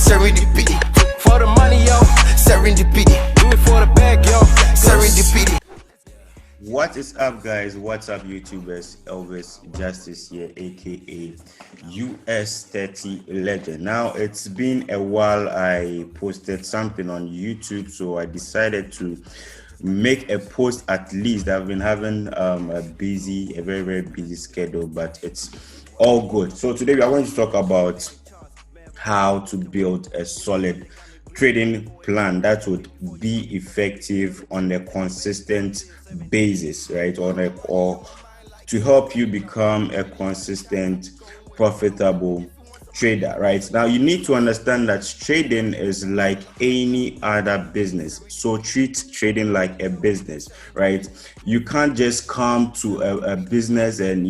Serendipity. For the money, yo. Serendipity. Do it for the bag, yo. Serendipity. What is up, guys? What's up, YouTubers? Elvis Justice here, aka US 30 Legend. Now, it's been a while. I posted something on YouTube, so I decided to make a post at least. I've been having a very, very busy schedule, but it's all good. So today we are going to talk about how to build a solid trading plan that would be effective on a consistent basis, right? Or to help you become a consistent, profitable trader, right? Now, you need to understand that trading is like any other business. So treat trading like a business, right? You can't just come to a business and,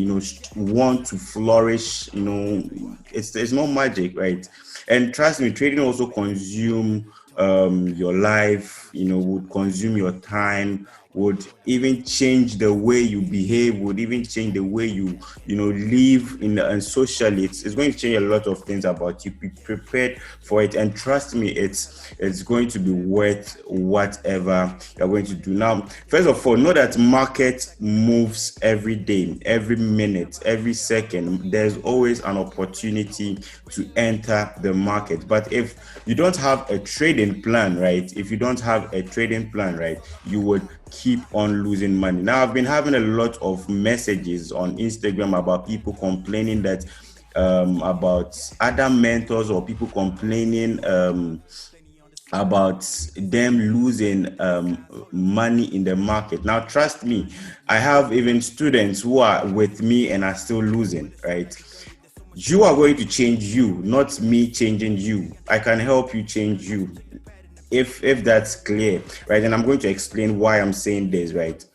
want to flourish, it's not magic, right? And trust me, trading also consume your life, would consume your time, would even change the way you behave, would even change the way you live and socially. It's going to change a lot of things about you. Be prepared for it, and trust me, it's going to be worth whatever you're going to do. Now, first of all, know that market moves every day, every minute, every second. There's always an opportunity to enter the market. But if you don't have a trading plan, right? You would keep on losing money. Now, I've been having a lot of messages on Instagram about people complaining that about other mentors, or people complaining about them losing money in the market. Now, trust me, I have even students who are with me and are still losing, right? You are going to change you, not me changing you. I can help you change you, if that's clear, right? And I'm going to explain why I'm saying this, right?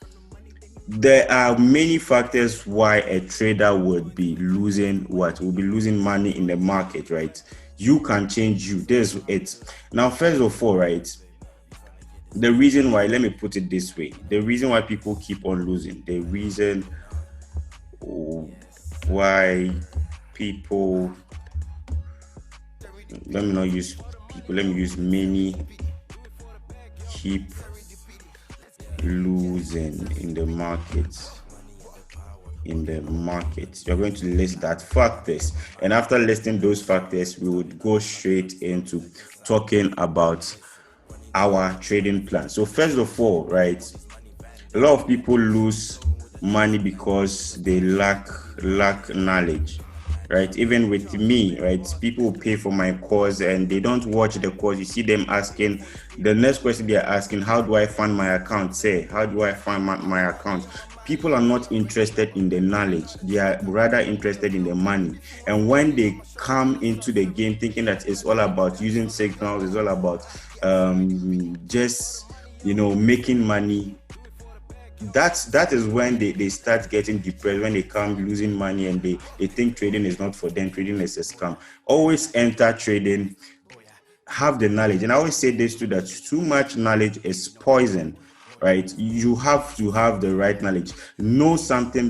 There are many factors why a trader would be losing money in the market, right? You can change you. There's it. Now, first of all, right, the reason why, let me put it this way, the reason why people keep on losing, the reason why people, let me not use people, let me use many, keep losing in the market. You're going to list that factors, and after listing those factors, we would go straight into talking about our trading plan. So first of all, right, a lot of people lose money because they lack knowledge, right? Even with me, right, people pay for my course and they don't watch the course. You see them asking, the next question they are asking, how do I fund my account? How do I fund my account? People are not interested in the knowledge. They are rather interested in the money. And when they come into the game thinking that it's all about using signals, it's all about just making money, that is when they start getting depressed, when they come losing money and they think trading is not for them, trading is a scam. Always enter trading, have the knowledge. And I always say this too, that too much knowledge is poison, right? You have to have the right knowledge. Know something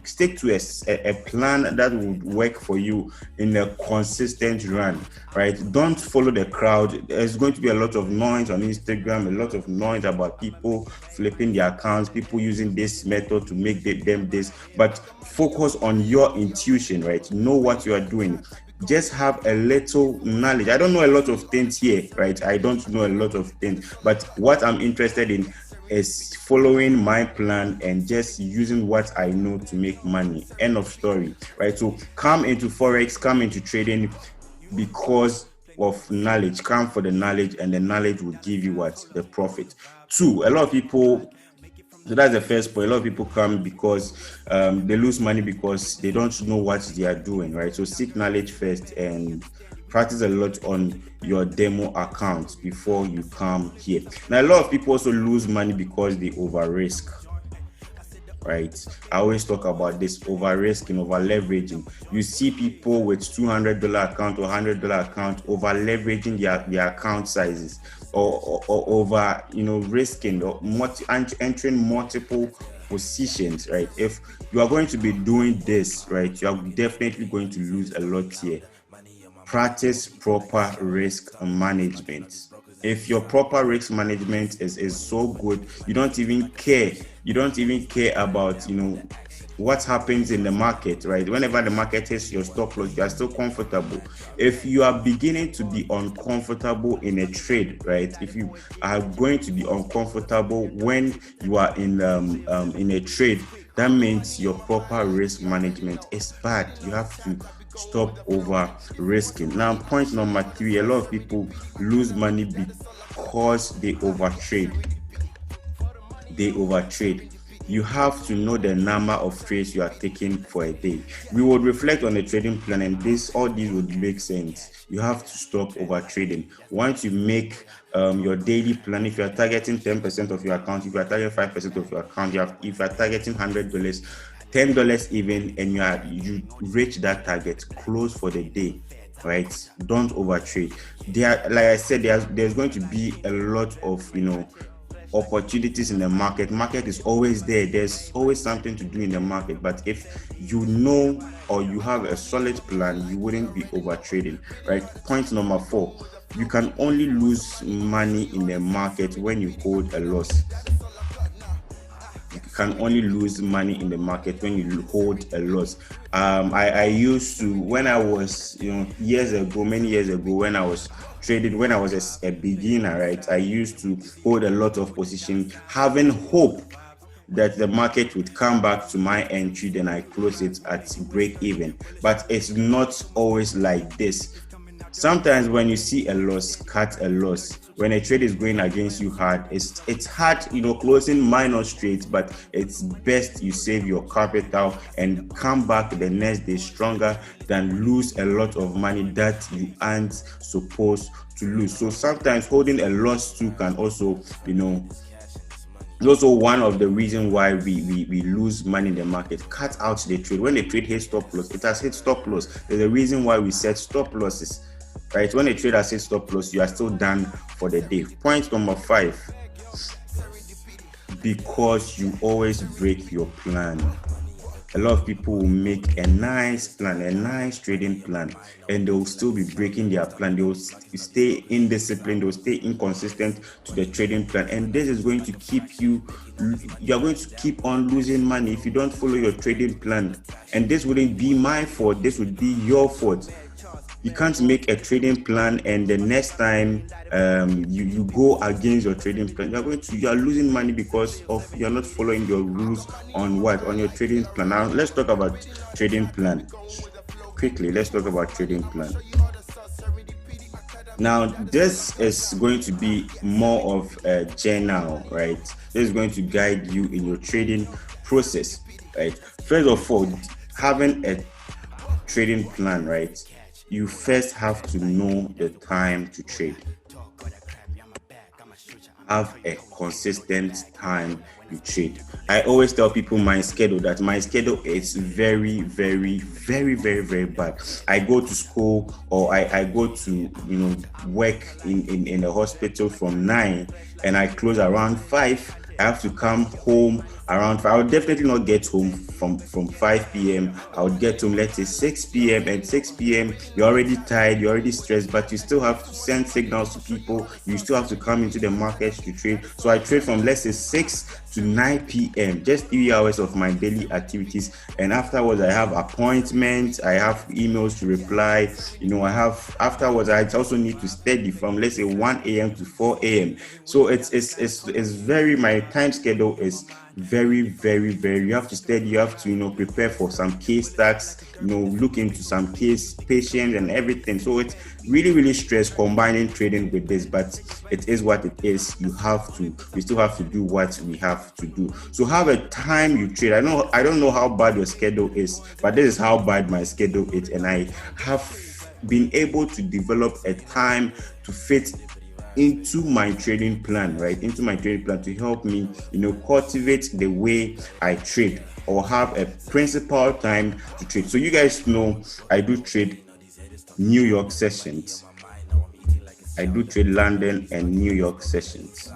stick to a plan that would work for you in a consistent run, right? Don't follow the crowd. There's going to be a lot of noise on Instagram, a lot of noise about people flipping their accounts, people using this method to make them this, but focus on your intuition, right? Know what you are doing. Just have a little knowledge. I don't know a lot of things here, right? I don't know a lot of things, but what I'm interested in is following my plan and just using what I know to make money. End of story, right? So come into forex, come into trading because of knowledge. Come for the knowledge, and the knowledge will give you what? The profit. Two, a lot of people, so that's the first point. A lot of people come because they lose money because they don't know what they are doing, right? So seek knowledge first and practice a lot on your demo account before you come here. Now, a lot of people also lose money because they over risk, right? I always talk about this, over risking, over leveraging. You see people with $200 account or $100 account over leveraging their account sizes, or over risking, or entering multiple positions, right? If you are going to be doing this, right, you are definitely going to lose a lot here. practice proper risk management. If your proper risk management is so good, you don't even care about what happens in the market, right? Whenever the market hits your stop loss, you are still comfortable. If you are beginning to be uncomfortable in a trade, right? If you are going to be uncomfortable when you are in a trade, that means your proper risk management is bad. You have to stop over risking. Now, point number 3, a lot of people lose money because they overtrade. You have to know the number of trades you are taking for a day. We would reflect on the trading plan, and all these would make sense. You have to stop over trading. Once you make your daily plan, if you are targeting 10% of your account, if you are targeting 5% of your account, if you are targeting $100, $10 even, and you reach that target, close for the day, right? Don't overtrade. Like I said, there's going to be a lot of opportunities in the market. Market is always there. There's always something to do in the market. But if you know or you have a solid plan, you wouldn't be over trading, right? Point number 4, you can only lose money in the market when you hold a loss. You can only lose money in the market when you hold a loss. I used to, when I was, many years ago, when I was trading, when I was a beginner, right? I used to hold a lot of position, having hope that the market would come back to my entry, then I close it at break even. But it's not always like this. Sometimes when you see a loss, cut a loss. When a trade is going against you hard, it's hard, closing minus trades, but it's best you save your capital and come back the next day stronger than lose a lot of money that you aren't supposed to lose. So sometimes holding a loss too can also, it's also one of the reasons why we lose money in the market. Cut out the trade. When the trade hits stop loss, it has hit stop loss. There's a reason why we set stop losses. Right, when a trader says stop loss, you are still done for the day. Point number 5, because you always break your plan. A lot of people will make a nice plan, a nice trading plan, and they will still be breaking their plan. They will stay indisciplined, they will stay inconsistent to the trading plan, and this is going to keep you're going to keep on losing money if you don't follow your trading plan. And this wouldn't be my fault, this would be your fault. You can't make a trading plan and the next time you go against your trading plan, you are losing money because of you're not following your rules on your trading plan. Now let's talk about trading plan quickly. Let's talk about trading plan. Now this is going to be more of a journal, right? This is going to guide you in your trading process, right? First of all, having a trading plan, right? You first have to know the time to trade. Have a consistent time you trade. I always tell people my schedule is very, very, very, very, very bad. I go to school or I go to work in a hospital from 9 and I close around 5. I have to come home around 5. I would definitely not get home from 5 p.m. I would get home, let's say 6 p.m. And 6 p.m. you're already tired, you're already stressed, but you still have to send signals to people. You still have to come into the market to trade. So I trade from, let's say, 6 to 9 p.m. just 3 hours of my daily activities. And afterwards, I have appointments, I have emails to reply. Afterwards, I also need to study from, let's say, 1 a.m. to 4 a.m. So it's very, my time schedule is very, very, very, you have to study, you have to prepare for some case stacks, look into some case patients and everything. So it's really, really stress combining trading with this, but it is what it is. We still have to do what we have to do. So have a time you trade. I don't know how bad your schedule is, but this is how bad my schedule is, and I have been able to develop a time to fit into my trading plan, right? Into my trading plan to help me, cultivate the way I trade or have a principal time to trade. So you guys know I do trade New York sessions. I do trade London and New York sessions.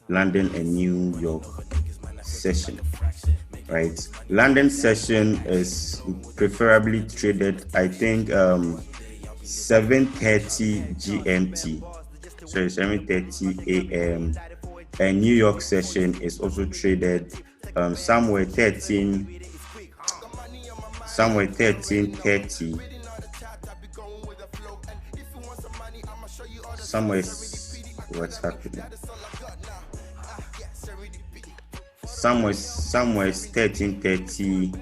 London and New York session, right? London session is preferably traded, I think, 7:30 GMT. Sorry, 7:30 a.m. And New York session is also traded somewhere 13:30. What's happening? Somewhere 13:30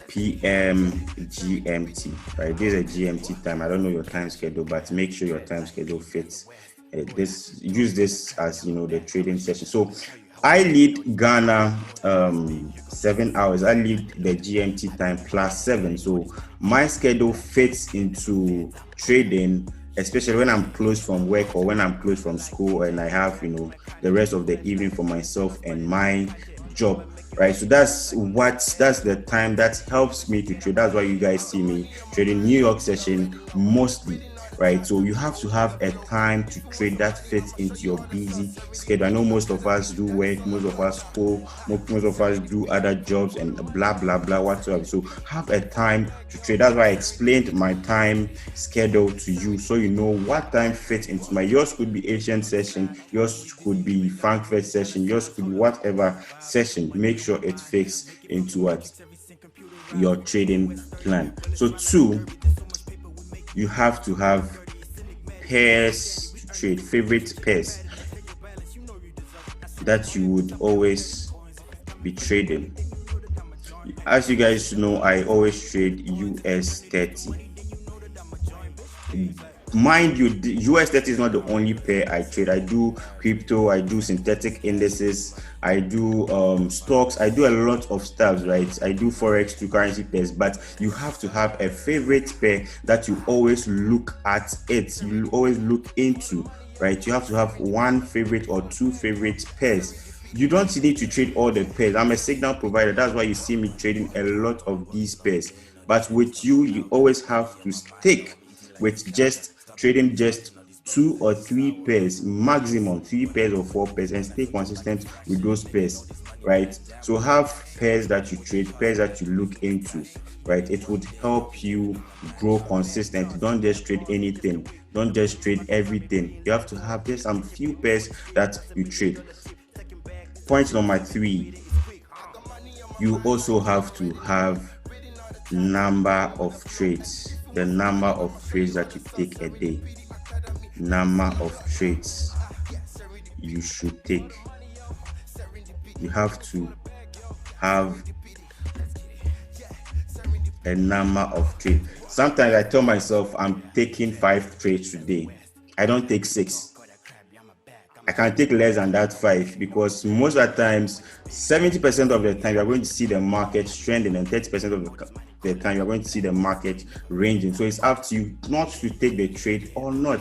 p.m. GMT, right? This is a GMT time. I don't know your time schedule, but make sure your time schedule fits. Use this as the trading session. So I lead Ghana 7 hours. I lead the GMT time plus 7. So my schedule fits into trading, especially when I'm closed from work or when I'm closed from school and I have the rest of the evening for myself and my job, right? So that's the time that helps me to trade. That's why you guys see me trading New York session mostly, right? So you have to have a time to trade that fits into your busy schedule. I know most of us do work, most of us school, most of us do other jobs and blah blah blah whatsoever. So have a time to trade. That's why I explained my time schedule to you, so you know what time fits into yours could be Asian session, yours could be Frankfurt session, yours could be whatever session. Make sure it fits into your trading plan. So 2, you have to have pairs to trade, favorite pairs that you would always be trading. As you guys know, I always trade US 30. Mind you, the US 30 is not the only pair I trade. I do crypto, I do synthetic indices, I do stocks, I do a lot of stuff, right? I do forex, to currency pairs, but you have to have a favorite pair that you always look at you always look into, right? You have to have one favorite or two favorite pairs. You don't need to trade all the pairs. I'm a signal provider. That's why you see me trading a lot of these pairs. But with you always have to stick with trading just 2 or 3 pairs, maximum 3 pairs or 4 pairs, and stay consistent with those pairs, right? So have pairs that you trade, pairs that you look into, right? It would help you grow consistent. Don't just trade anything. Don't just trade everything. You have to have just some few pairs that you trade. Point number 3, you also have to have number of trades, the number of trades that you take a day, number of trades you should take. You have to have a number of trades. Sometimes I tell myself I'm taking 5 trades today. I don't take 6. I can take less than that 5, because most of the times, 70% of the time, you're going to see the market trending, and 30% of the time, you're going to see the market ranging. So it's up to you not to take the trade or not.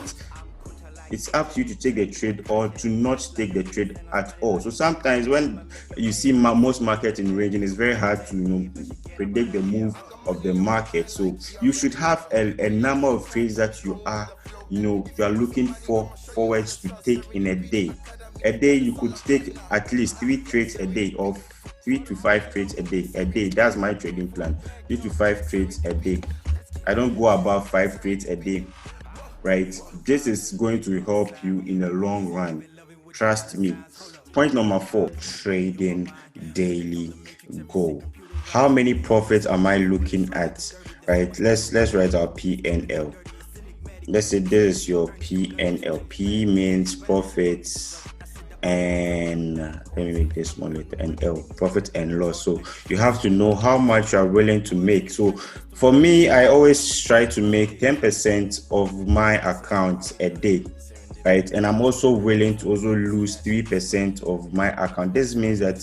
It's up to you to take the trade or to not take the trade at all. So sometimes when you see most markets in ranging, it's very hard to predict the move of the market. So you should have a number of trades that you are looking forward to take in a day. A day you could take at least 3 trades a day, or 3 to 5 trades a day. That's my trading plan. 3 to 5 trades a day. I don't go above 5 trades a day, right? This is going to help you in the long run. Trust me. Point number 4, trading daily goal. How many profits am I looking at? Right? Let's write our P&L. Let's say this is your P&L. P means profits, and let me make this one letter, and L, profit and loss. So you have to know how much you are willing to make. So for me, I always try to make 10% of my account a day, right? And I'm also willing to also lose 3% of my account. This means that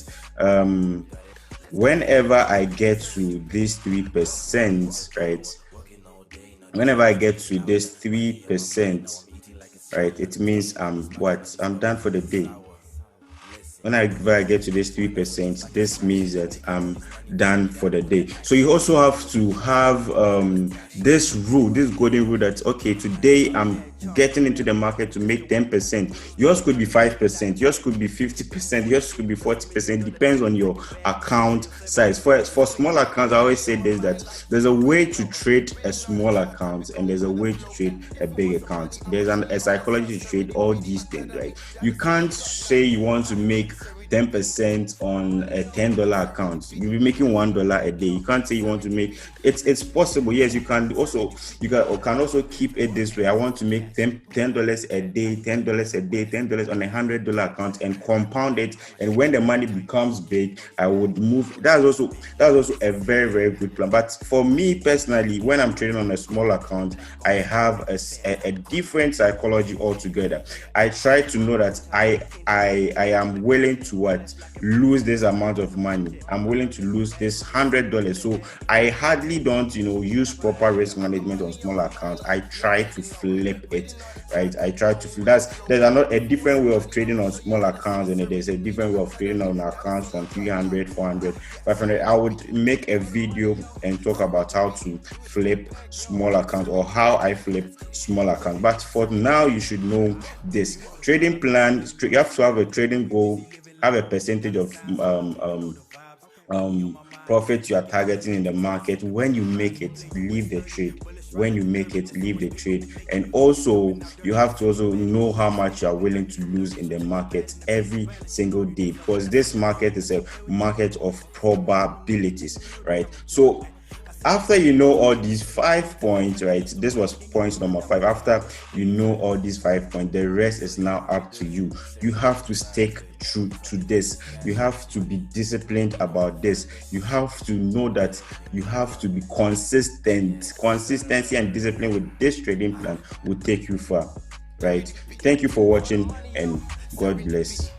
whenever I get to this 3%, right? Whenever I get to this 3%, right, it means I'm done for the day. Whenever I get to this 3%, this means that I'm done for the day. So you also have to have this rule, this golden rule that, okay, today I'm getting into the market to make 10%. Yours could be 5%, yours could be 50%, yours could be 40%. Depends on your account size. For small accounts, I always say this, that there's a way to trade a small account and there's a way to trade a big account. There's a psychology to trade all these things, right? You can't say you want to make 10% on a $10 account. You'll be making $1 a day. You can't say you want to make it's possible. Yes, you can also keep it this way. I want to make $10 a day, $10 a day, $10 on $100 account and compound it. And when the money becomes big, I would move. That's also a very, very good plan. But for me personally, when I'm trading on a small account, I have a different psychology altogether. I try to know that I am willing to lose this amount of money. I'm willing to lose this $100. So I hardly don't use proper risk management on small accounts. I try to flip it, right? I try to flip. There's a different way of trading on small accounts, and there's a different way of trading on accounts from 300, 400, 500. I would make a video and talk about how to flip small accounts or how I flip small accounts. But for now, you should know this trading plan. You have to have a trading goal, have a percentage of profit you are targeting in the market. When you make it, leave the trade. When you make it, leave the trade. And also, you have to also know how much you are willing to lose in the market every single day, because this market is a market of probabilities, right? So after you know all these 5 points, right? This was point number 5. After you know all these 5 points, the rest is now up to you. You have to stick true to this. You have to be disciplined about this. You have to know that you have to be consistent. Consistency and discipline with this trading plan will take you far, right? Thank you for watching, and God bless.